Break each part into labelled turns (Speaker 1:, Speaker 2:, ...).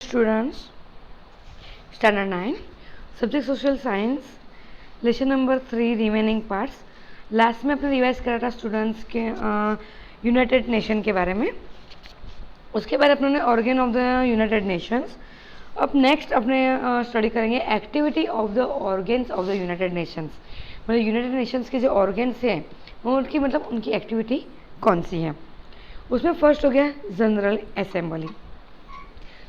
Speaker 1: students, standard 9, subject social science, lesson number 3 remaining parts. Last में अपने revise करा था स्टूडेंट्स के यूनाइटेड नेशन के बारे में, उसके बाद अपने organ of the United Nations. अब नेक्स्ट अपने स्टडी करेंगे activity of the organs of the United Nations. मतलब यूनाइटेड नेशंस के जो ऑर्गन्स हैं वो उनकी मतलब उनकी एक्टिविटी कौन सी है। उसमें फर्स्ट हो गया general assembly.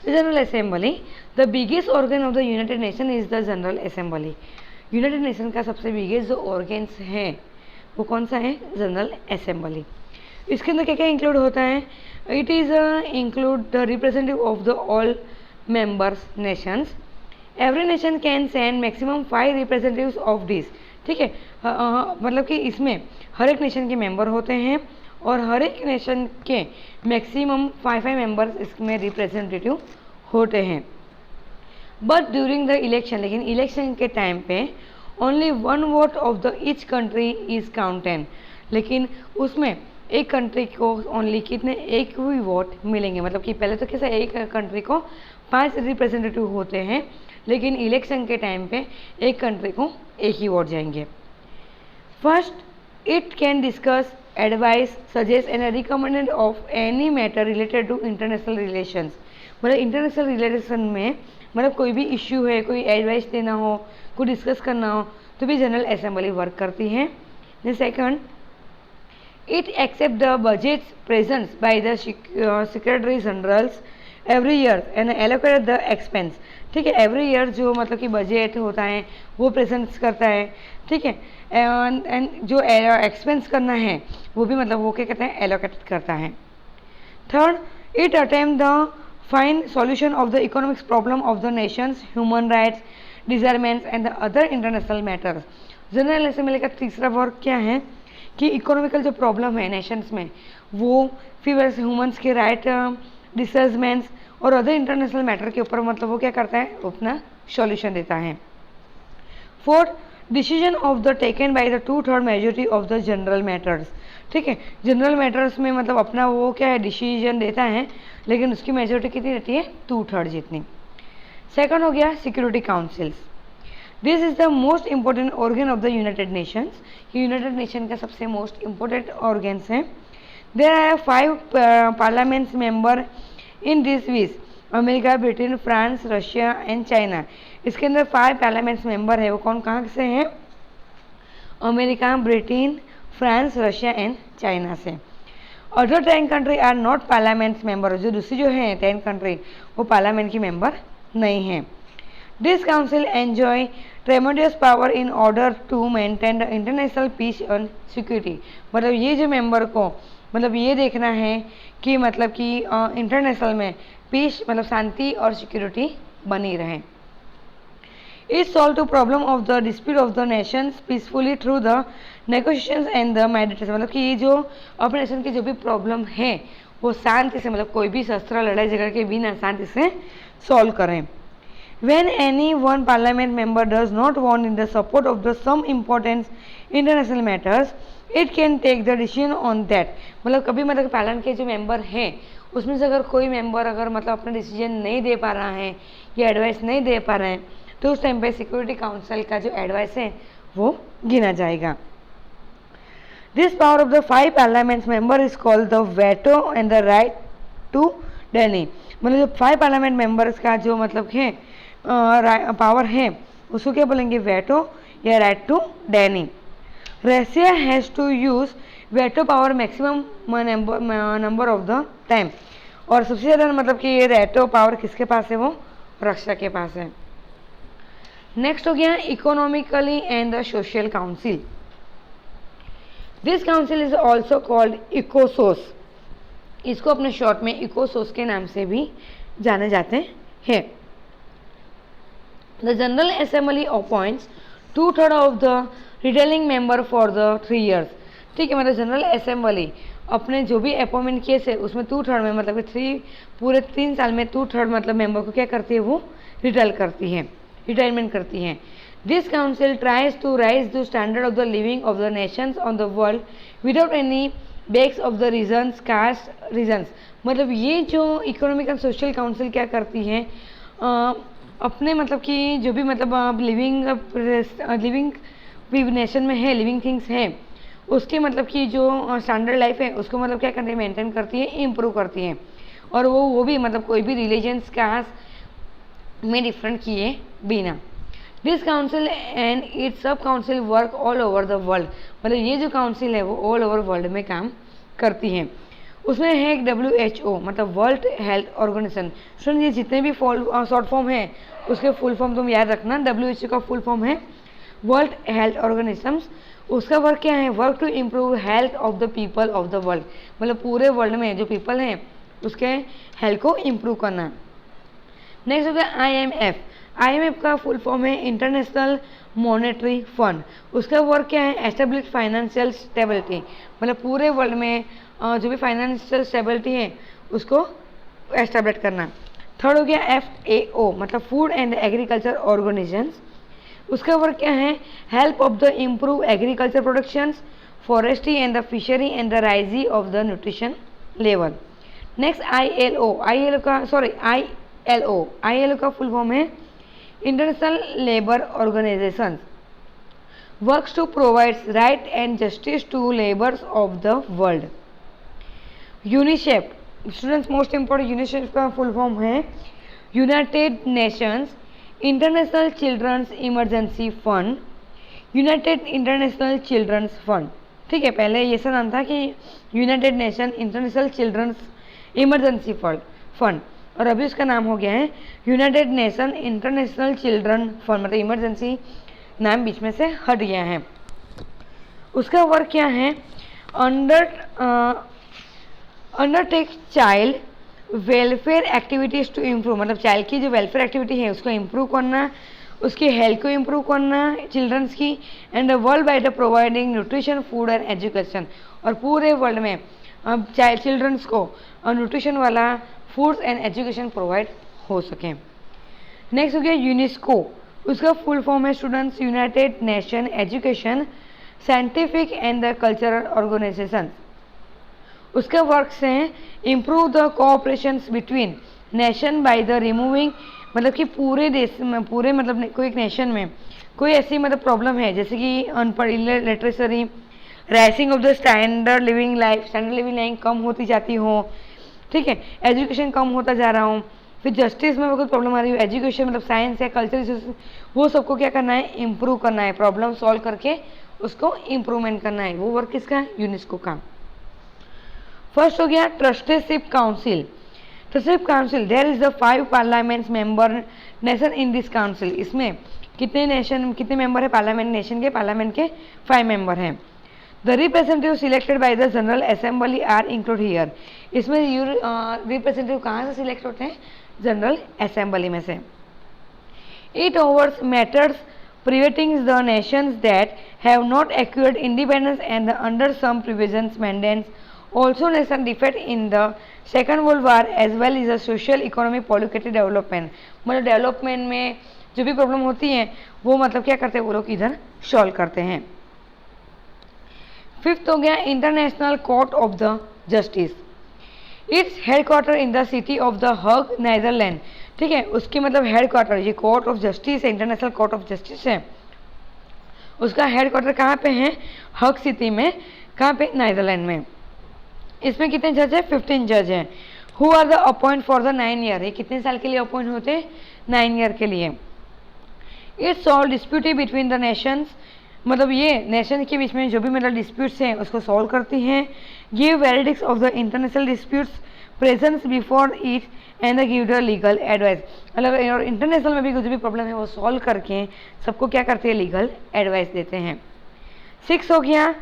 Speaker 1: General assembly, the biggest organ of the United Nation is the general assembly. United Nation का सबसे बिगेस्ट जो ऑर्गन्स हैं वो कौन सा है, जनरल असेंबली। इसके अंदर क्या क्या इंक्लूड होता है, it is include the representative of the all members Nations. Every nation can send maximum 5 representatives of this. ठीक है, मतलब कि इसमें हर एक नेशन के मेंबर होते हैं और हर एक नेशन के मैक्सिमम 5 मेंबर्स इसमें रिप्रेजेंटेटिव होते हैं। बट ड्यूरिंग द इलेक्शन, लेकिन इलेक्शन के टाइम पे only 1 vote of the each country is counted. लेकिन उसमें एक कंट्री को ओनली कितने, एक ही वोट मिलेंगे। मतलब कि पहले तो कैसे एक कंट्री को 5 रिप्रेजेंटेटिव होते हैं, लेकिन इलेक्शन के टाइम पे एक कंट्री को एक ही वोट जाएंगे। First, it can discuss, advice, suggest and recommended of any matter related to international relations. मतलब इंटरनेशनल रिलेशन में मतलब कोई भी इश्यू है, कोई एडवाइस देना हो, कोई डिस्कस करना हो, तो भी जनरल असेंबली वर्क करती है। Second, it accept the budgets presents by the secretary generals every year and allocate the expense. ठीक है, एवरी ईयर जो मतलब कि बजट होता है वो प्रेजेंट्स करता है। ठीक है, एंड जो एक्सपेंस करना है वो भी मतलब वो क्या कहते हैं, एलोकेट करता है। Third, it attempt the find solution of the economics problem of the nations, human rights, disarmaments and the other international matters. General assembly का तीसरा वर्क क्या है कि इकोनॉमिकल जो प्रॉब्लम है नेशंस में वो, फिर वैसे ह्यूमंस के राइट, डिजायरमेंट्स और अदर इंटरनेशनल मैटर के ऊपर मतलब वो क्या करता है, अपना सॉल्यूशन देता है। Fourth, decision of the taken by the 2/3 majority of the general matters. ठीक है, जनरल मैटर्स में मतलब अपना वो क्या है, डिसीजन देता है, लेकिन उसकी मेजोरिटी कितनी रहती है, 2/3 जितनी। सेकंड हो गया security councils. This is the most important organ of the United Nations. United Nation का सबसे मोस्ट इंपॉर्टेंट ऑर्गन्स हैं। There are 5 parliaments member in this which, America, Britain, France, Russia and China. इसके अंदर 5 parliaments member है, वो कौन कहाँ से हैं, America, Britain, France, Russia and China से। Other 10 country are not parliaments member. जो दूसरी जो है 10 कंट्री वो पार्लियामेंट की मेंबर नहीं है। This council enjoy tremendous power in order to maintain the international peace and security. मतलब ये जो मेंबर को मतलब ये देखना है कि मतलब कि इंटरनेशनल में पीस मतलब शांति और सिक्योरिटी बनी रहे। It solve to problem of the dispute of the nations peacefully through the negotiations and the meditation. मतलब कि ये जो अपने नेशन की जो भी प्रॉब्लम है वो शांति से, मतलब कोई भी शस्त्र लड़ाई झगड़ के बिना शांति से सॉल्व करें। When any one parliament member does not want in the support of the some important international matters, it can take the decision on that। मतलब कभी मतलब पार्लियामेंट के जो मेंबर हैं उसमें से अगर कोई मेंबर अगर मतलब अपना डिसीजन नहीं दे पा रहा है या एडवाइस नहीं दे पा रहे हैं तो उस टाइम पे सिक्योरिटी काउंसिल का जो एडवाइस है वो गिना जाएगा। This power of the 5 parliament member is called the veto and the right to deny. मतलब जो 5 पार्लियामेंट मेंबर्स का जो मतलब है पावर है उसको क्या बोलेंगे, वेटो या right to deny. Russia has to use veto power maximum number of the time. और सबसे ज़्यादा मतलब कि ये वेटो पावर किसके पास है, वो रशिया के पास है। नेक्स्ट हो गया economically and the social council. This council is also called ECOSOC. इसको अपने शॉर्ट में इकोसोस के नाम से भी जाने जाते हैं। The General Assembly appoints 2/3 of the retailing member for the 3 years। ठीक है, मतलब जनरल असेंबली अपने जो भी अपॉइंटमेंट किए थे उसमें 2/3 में मतलब कि पूरे 3 साल में 2/3 मतलब मेंबर को क्या करती है, वो रिटायरमेंट करती है। This council tries to raise the standard of the living of the nations on the world without any bias of the reasons, caste reasons. मतलब ये जो इकोनॉमिक एंड सोशल काउंसिल क्या करती है, अपने मतलब कि जो भी मतलब लिविंग नेशन में है, लिविंग थिंग्स हैं, उसके मतलब कि जो स्टैंडर्ड लाइफ है उसको मतलब क्या करती है, मेंटेन करती है, इम्प्रूव करती है। और वो भी मतलब कोई भी रिलीजन्स कास्ट में डिफरेंट किए बिना। दिस काउंसिल एंड इट्स सब council work all over the world, मतलब ये जो काउंसिल है वो ऑल ओवर वर्ल्ड में काम करती है। उसमें है एक WHO, मतलब वर्ल्ड हेल्थ ऑर्गेनाइजेशन। सुन, ये जितने भी शॉर्ट फॉर्म है उसके फुल फॉर्म तुम याद रखना। WHO का फुल फॉर्म है वर्ल्ड हेल्थ ऑर्गेनाइजेशन। उसका वर्क क्या है, work to improve health of the people of the world, मतलब पूरे वर्ल्ड में जो पीपल हैं उसके हेल्थ को इम्प्रूव करना। नेक्स्ट हो गया IMF। IMF का फुल फॉर्म है इंटरनेशनल मॉनेटरी फंड। उसका वर्क क्या है, एस्टेब्लिश फाइनेंशियल स्टेबिलिटी, मतलब पूरे वर्ल्ड में जो भी फाइनेंशियल स्टेबिलिटी है उसको एस्टेब्लिश करना। थर्ड हो गया FAO, मतलब फूड एंड एग्रीकल्चर ऑर्गेनाइजेशन। उसका वर्क क्या है, help of the improve agriculture productions, forestry and the fishery and the rising of the nutrition level. Next ILO का फुल फॉर्म है International Labour Organization, works to provide right and justice to labours of the world. UNICEF, students most important, UNICEF का full form है United Nations International Children's Emergency Fund, United International Children's Fund. ठीक है, पहले ये सा नाम था कि United Nation International Children's Emergency Fund, और अभी उसका नाम हो गया है United Nation International Children Fund, मतलब इमरजेंसी नाम बीच में से हट गया है। उसका वर्क क्या है, undertake child welfare activities to improve, मतलब चाइल्ड की जो वेलफेयर एक्टिविटी है उसको इम्प्रूव करना, उसकी हेल्थ को इम्प्रूव करना चिल्ड्रंस की, and world wide providing nutrition food and education, और पूरे वर्ल्ड में चिल्ड्रंस को न्यूट्रिशन वाला फूड्स एंड एजुकेशन प्रोवाइड हो सके। नेक्स्ट हो गया यूनेस्को। उसका फुल फॉर्म है students United Nation Education Scientific and the Cultural Organization. उसका वर्क है improve the cooperation between nation by the removing, मतलब कि पूरे देश में पूरे मतलब कोई एक नेशन में कोई ऐसी मतलब प्रॉब्लम है जैसे कि अनपढ़, literacy, rising of the standard living life कम होती जाती हो, ठीक है, एजुकेशन कम होता जा रहा हूँ, फिर जस्टिस में कोई प्रॉब्लम आ रही हो, एजुकेशन मतलब साइंस है, कल्चर, वो सबको क्या करना है, इम्प्रूव करना है, प्रॉब्लम सॉल्व करके उसको इम्प्रूवमेंट करना है। वो वर्क किसका है, यूनेस्को का। फर्स्ट हो गया trusteeship council. Trusteeship council, there is the 5 parliaments member nation in this council. इसमें कितने मेंबर है पार्लियामेंट नेशन के, पार्लियामेंट के 5 मेंबर हैं। The representative selected by the general Assembly are include here. इसमें रिप्रेजेंटेटिव कहाँ से सिलेक्ट होते हैं, जनरल असेंबली में से। It overs matters preventing the nations that have not acquired independence and under some provisions mandates also nation defeat in the Second World War as well as the social economic political development, मतलब development में जो भी problem होती है वो मतलब क्या करते हैं वो लोग इधर सॉल्व करते हैं। फिफ्थ हो गया International Court of the Justice. Its headquarter in the city of the Hague Netherland. ठीक है, उसकी मतलब हेडक्वार्टर, ये कोर्ट ऑफ जस्टिस है, इंटरनेशनल कोर्ट ऑफ जस्टिस है, उसका हेडक्वार्टर कहाँ पे है, हग सिटी में, कहाँ पे, नीदरलैंड में। इसमें कितने जज है, 15 जज हैं। Who are the appoint for the 9 year, ये कितने साल के लिए अपॉइंट होते हैं, 9 ईयर के लिए। It's solve dispute between the Nations, मतलब ये नेशन के बीच में जो भी मतलब डिस्प्यूट्स हैं उसको सॉल्व करती हैं। Give verdicts of the international disputes presence before it and the give the legal advice, मतलब इंटरनेशनल में भी कुछ भी प्रॉब्लम है वो सॉल्व करके सबको क्या करते हैं, लीगल एडवाइस देते हैं। 6 हो गया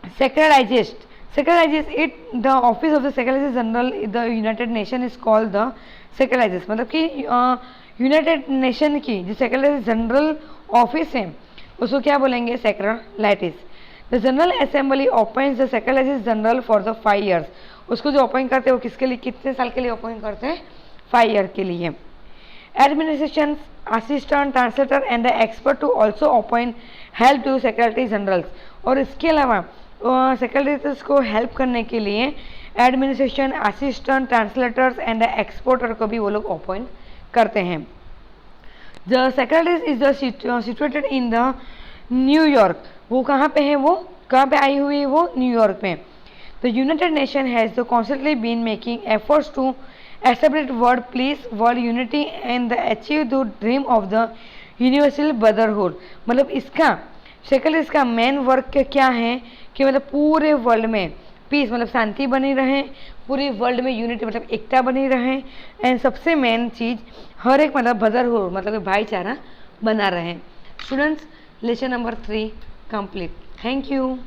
Speaker 1: secretariat. Secretariat it the office of the secretary general the United Nation is called the secretariat, मतलब कि यूनाइटेड नेशन की जो सेक्रेटरी जनरल ऑफिस है उसको क्या बोलेंगे, secretariat. The general assembly appoints the secretary general for the 5 years, उसको जो अपॉइंट करते हैं वो किसके लिए, कितने साल के लिए अपॉइंट करते हैं, 5 ईयर के लिए। Administration assistant translator and the expert to also appoint help to secretary generals, और इसके अलावा सेक्रेटरीज को हेल्प करने के लिए administration, assistant, translators and exporter को भी वो लोग अपॉइंट करते हैं। The secretary is the situated in the New York, वो कहाँ पे है, वो कहाँ पे आई हुई है, वो न्यूयॉर्क में। The United Nation has the constantly been making efforts to establish world peace, world unity and the achieve the dream of the universal brotherhood. मतलब इसका सेक्रेटरी इसका मेन वर्क क्या है कि मतलब पूरे वर्ल्ड में पीस मतलब शांति बनी रहे, पूरे वर्ल्ड में यूनिटी मतलब एकता बनी रहे, एंड सबसे मेन चीज़ हर एक मतलब ब्रदरहुड मतलब भाईचारा बना रहे। Students, lesson number 3 complete. Thank you.